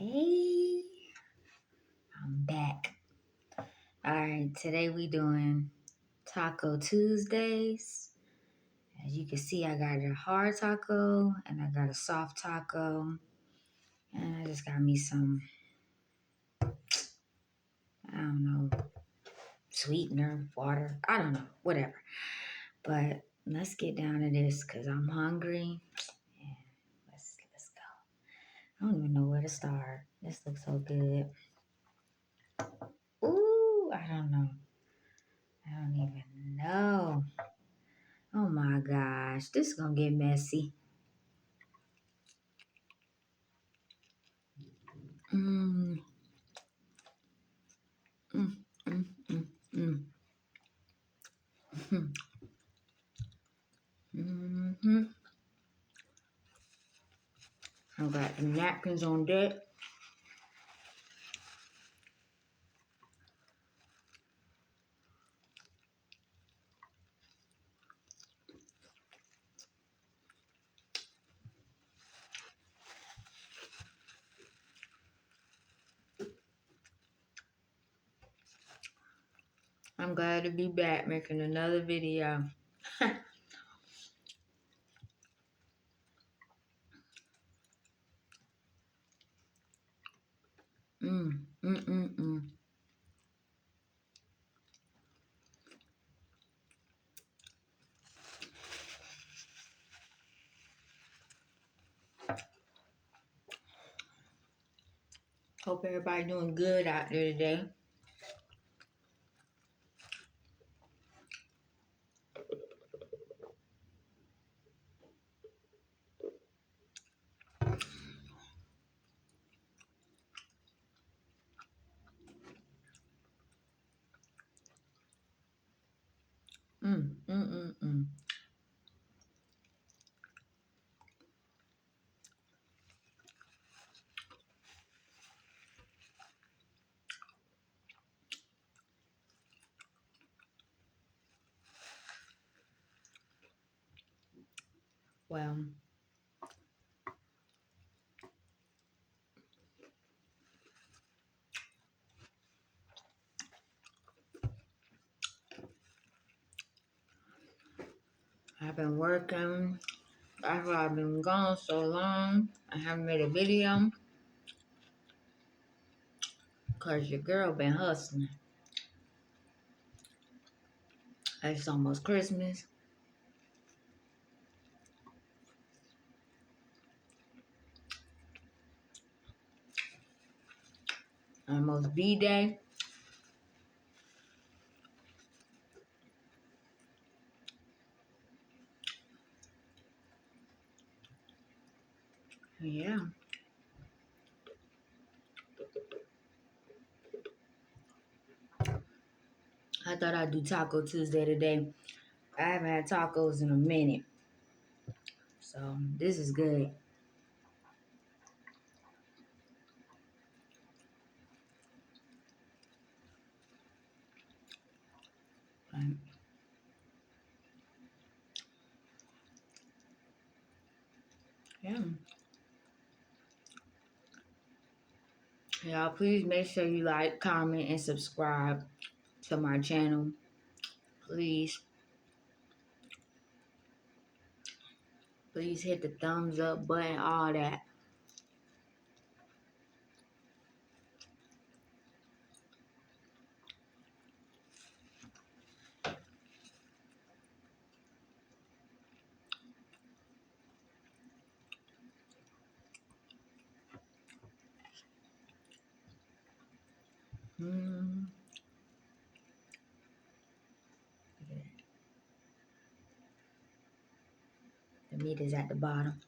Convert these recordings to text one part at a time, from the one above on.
Hey, I'm back. All right, today we doing Taco Tuesdays. As you can see, I got a hard taco and I got a soft taco. And I just got me some, I don't know, sweetener, water. I don't know, whatever. But let's get down to this because I'm hungry. And let's go. I don't even know where to start. This looks so good. Ooh, I don't know. I don't even know. Oh my gosh, this is gonna get messy. Mm, mm, mm, mm, mm. Mm-hmm. I got the napkins on deck. I'm glad to be back making another video. mm, mm, mm, mm. Hope everybody doing good out there today. Mm, mm, mm, mm. Well, I've been working. That's why I've been gone so long. I haven't made a video because your girl been hustling. It's almost Christmas. Almost B-Day. Yeah. I thought I'd do Taco Tuesday today. I haven't had tacos in a minute. So this is good. Um, yeah. Y'all, please make sure you like, comment, and subscribe to my channel. Please. Please hit the thumbs up button, all that. Mm. The meat is at the bottom.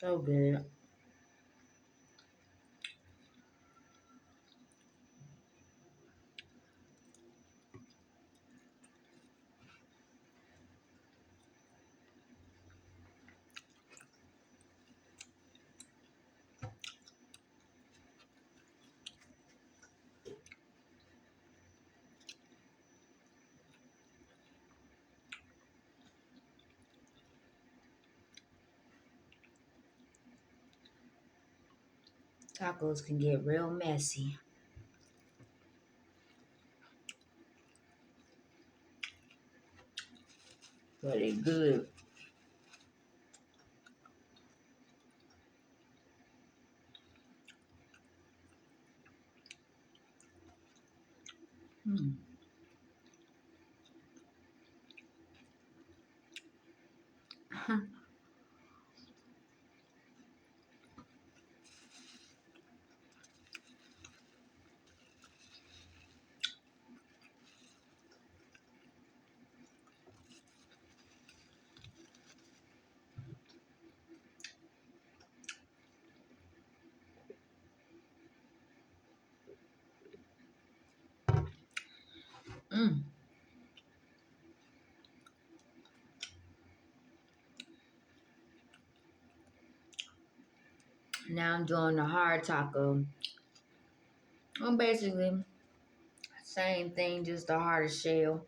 So good. Tacos can get real messy, but they good. Mm. Mm. Now I'm doing the hard taco. Well, basically, same thing, just the harder shell.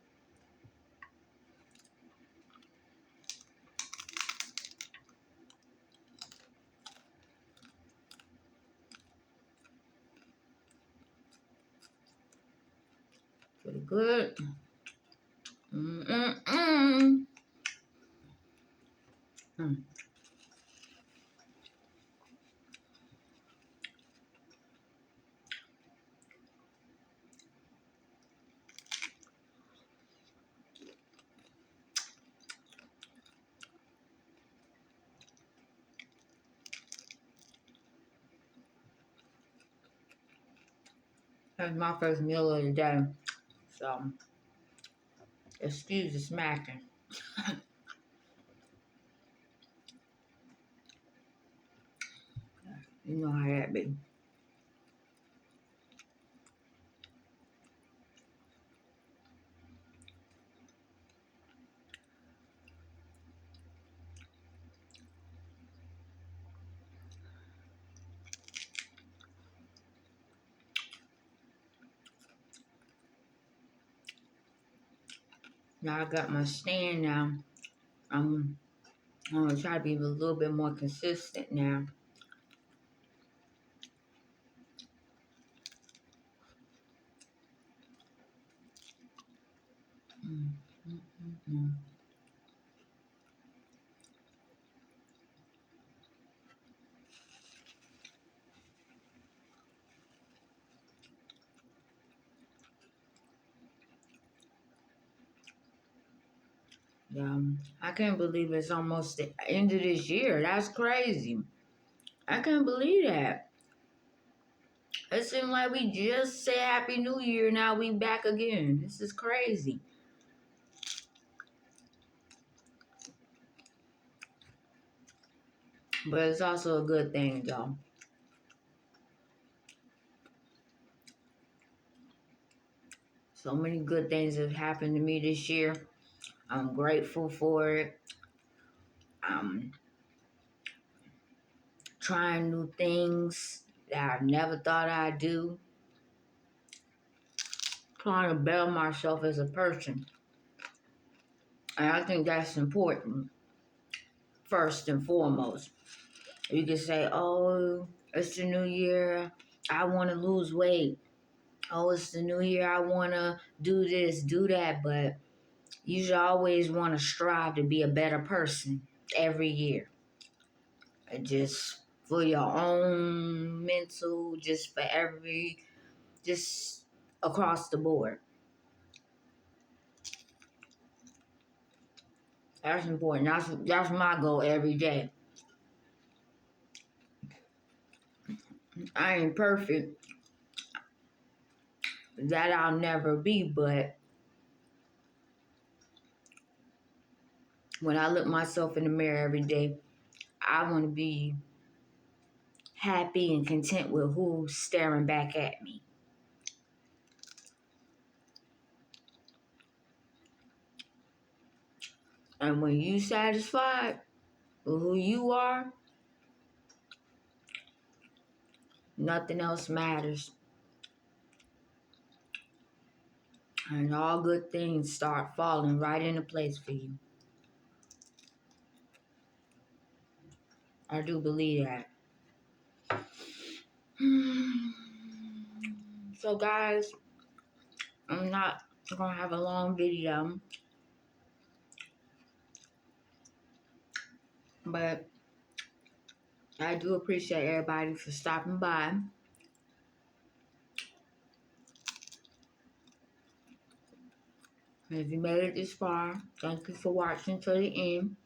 Pretty good. Mm-mm-mm. Mm. That's my first meal of the day. So, excuse the smacking. You know how that be. Now I got my stand now. I'm gonna try to be a little bit more consistent now. Mm, mm, mm, mm. Yeah, I can't believe it's almost the end of this year. That's crazy. I can't believe that. It seems like we just said Happy New Year. Now we back again. This is crazy. But it's also a good thing, though. So many good things have happened to me this year. I'm grateful for it. I'm trying new things that I never thought I'd do. Trying to better myself as a person. And I think that's important, first and foremost. You can say, oh, it's the new year. I want to lose weight. Oh, it's the new year. I want to do this, do that. But you should always want to strive to be a better person every year. Just for your own mental, just across the board. That's important. That's my goal every day. I ain't perfect. That I'll never be, but when I look myself in the mirror every day, I want to be happy and content with who's staring back at me. And when you satisfied with who you are, nothing else matters. And all good things start falling right into place for you. I do believe that. So guys, I'm not gonna have a long video, but I do appreciate everybody for stopping by. If you made it this far, thank you for watching to the end.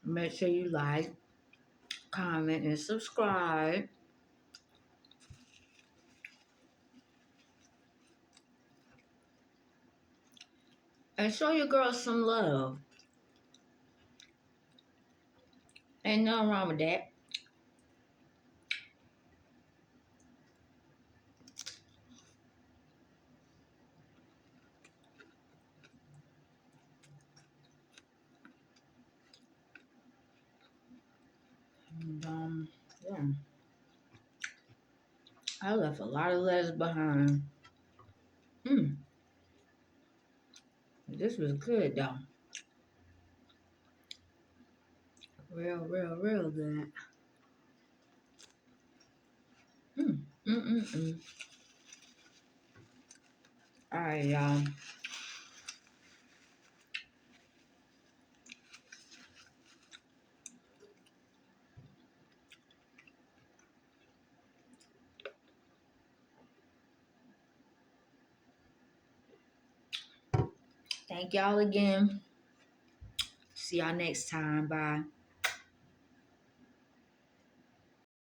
Make sure you like, comment, and subscribe. And show your girls some love. Ain't nothing wrong with that. And, yeah. I left a lot of letters behind. This was good though. Real good. All right, y'all. Thank y'all again. See y'all next time. Bye.